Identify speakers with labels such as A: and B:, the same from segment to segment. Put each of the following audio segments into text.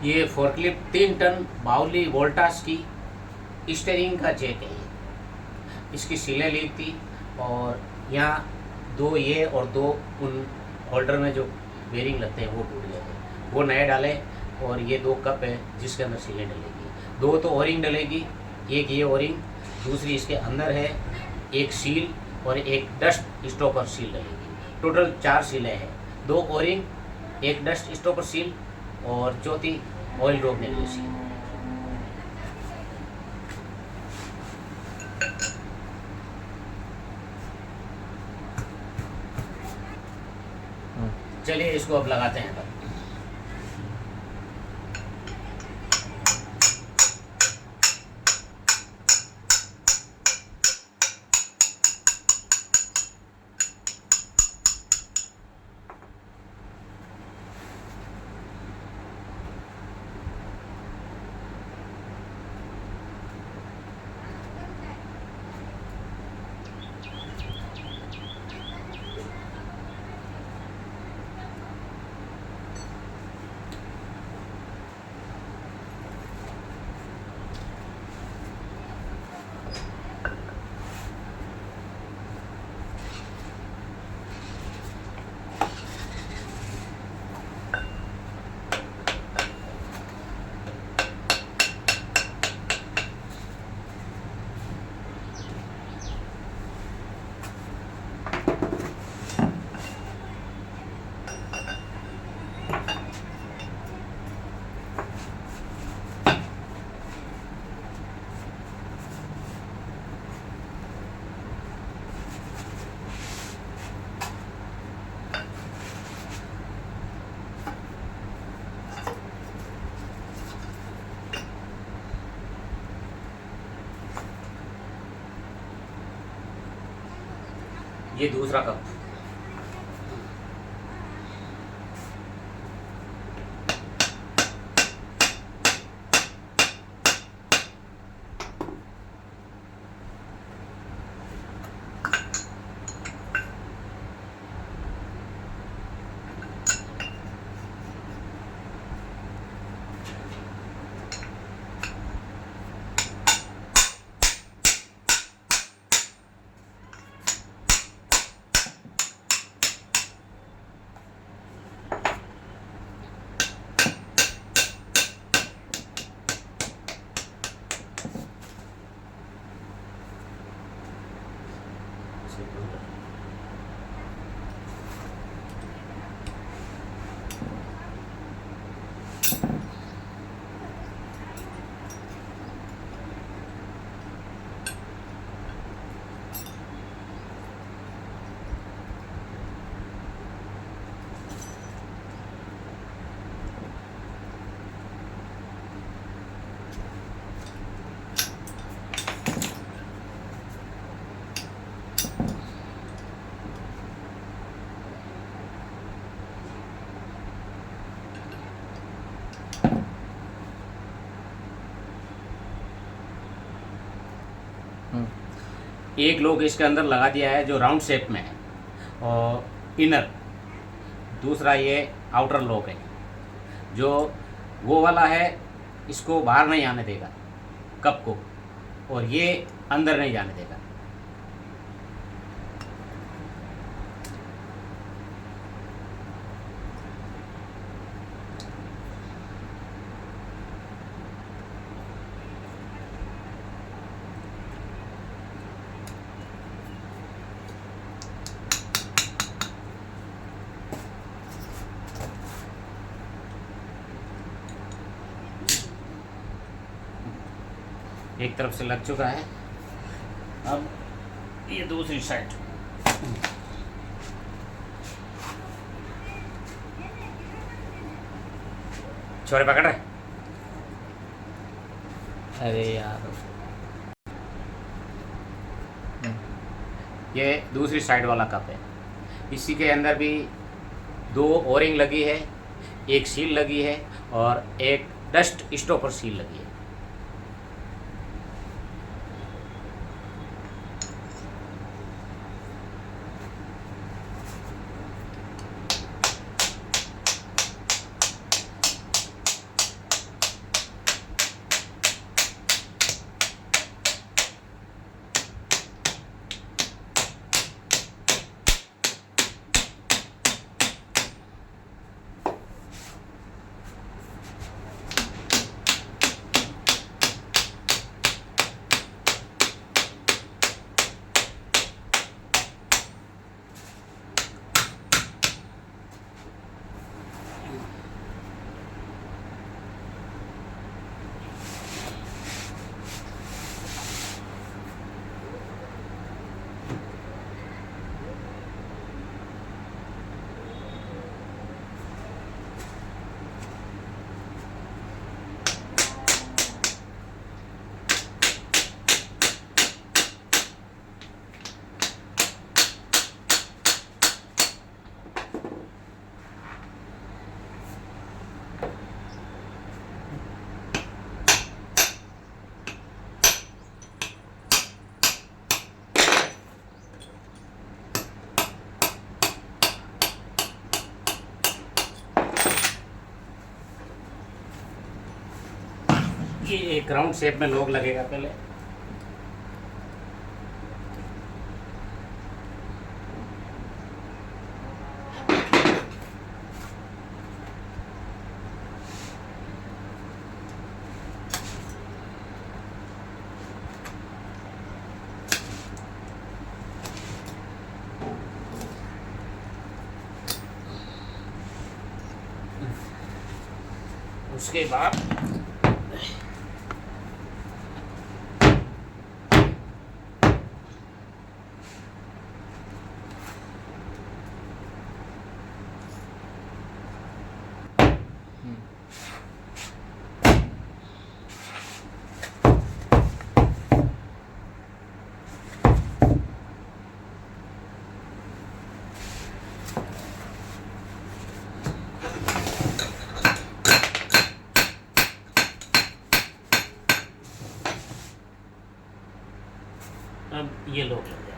A: ये forklift 3 ton बाउली वोल्टास की स्टेयरिंग का जैक है ये। इसकी सीलें लीक थी और यहाँ 2 ये और 2 उन होल्डर में जो बेरिंग लगते हैं वो टूट गए थे, वो नए डाले। और ये 2 कप है जिसके अंदर सीलें डलेगी, 2 तो ओरिंग डलेगी, एक ये ओरिंग, दूसरी इसके अंदर है एक सील और एक डस्ट स्टॉपर सील डलेगी। टोटल 4 सीलें हैं, 2 ओरिंग, एक डस्ट स्टॉपर सील और चौथी ऑयल रोकने की सील। चलिए इसको अब लगाते हैं तब। ये दूसरा कप। एक लॉक इसके अंदर लगा दिया है जो राउंड शेप में है और इनर, दूसरा ये आउटर लॉक है जो वो वाला है, इसको बाहर नहीं आने देगा कप को, और ये अंदर नहीं जाने देगा। एक तरफ से लग चुका है, अब ये दूसरी साइड। छोरे पकड़ रहे,
B: अरे यार
A: ये दूसरी साइड वाला कप है। इसी के अंदर भी 2 ओरिंग लगी है, एक सील लगी है और एक डस्ट स्टॉपर सील लगी है। ये एक राउंड शेप में लॉक लगेगा पहले। उसके बाद अब ये लॉक लग जाएगा।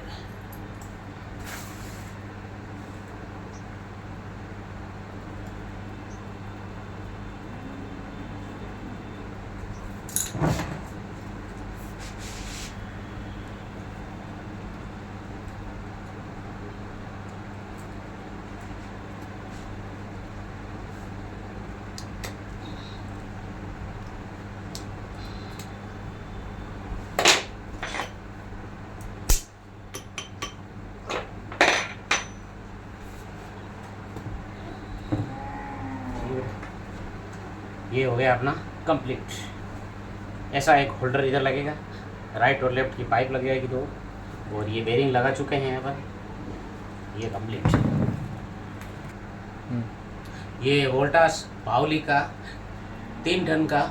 A: ये हो गया अपना कंप्लीट। ऐसा एक होल्डर इधर लगेगा, राइट और लेफ्ट की पाइप लग जाएगी 2, और ये बेरिंग लगा चुके हैं यहाँ पर। ये कंप्लीट। ये वोल्टास बाउली का 3 टन का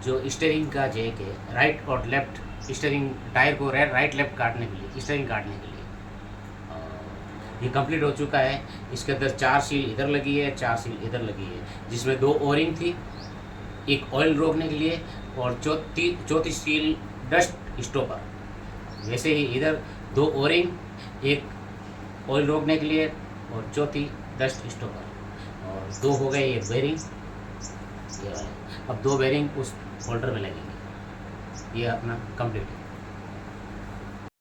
A: जो स्टीयरिंग का जैक है, राइट और लेफ्ट स्टीयरिंग टायर को राइट लेफ्ट काटने के लिए, स्टीयरिंग काटने के लिए ये कंप्लीट हो चुका है। इसके अंदर 4 सील इधर लगी है, 4 सील इधर लगी है, जिसमें 2 ओरिंग थी, एक ऑयल रोकने के लिए और चौथी सील डस्ट स्टॉपर। वैसे ही इधर 2 ओरिंग, एक ऑयल रोकने के लिए और चौथी डस्ट स्टॉपर, और 2 हो गए ये बेरिंग, ये वाले। अब 2 बेरिंग उस होल्डर में लगेंगे। ये अपना कंप्लीट है।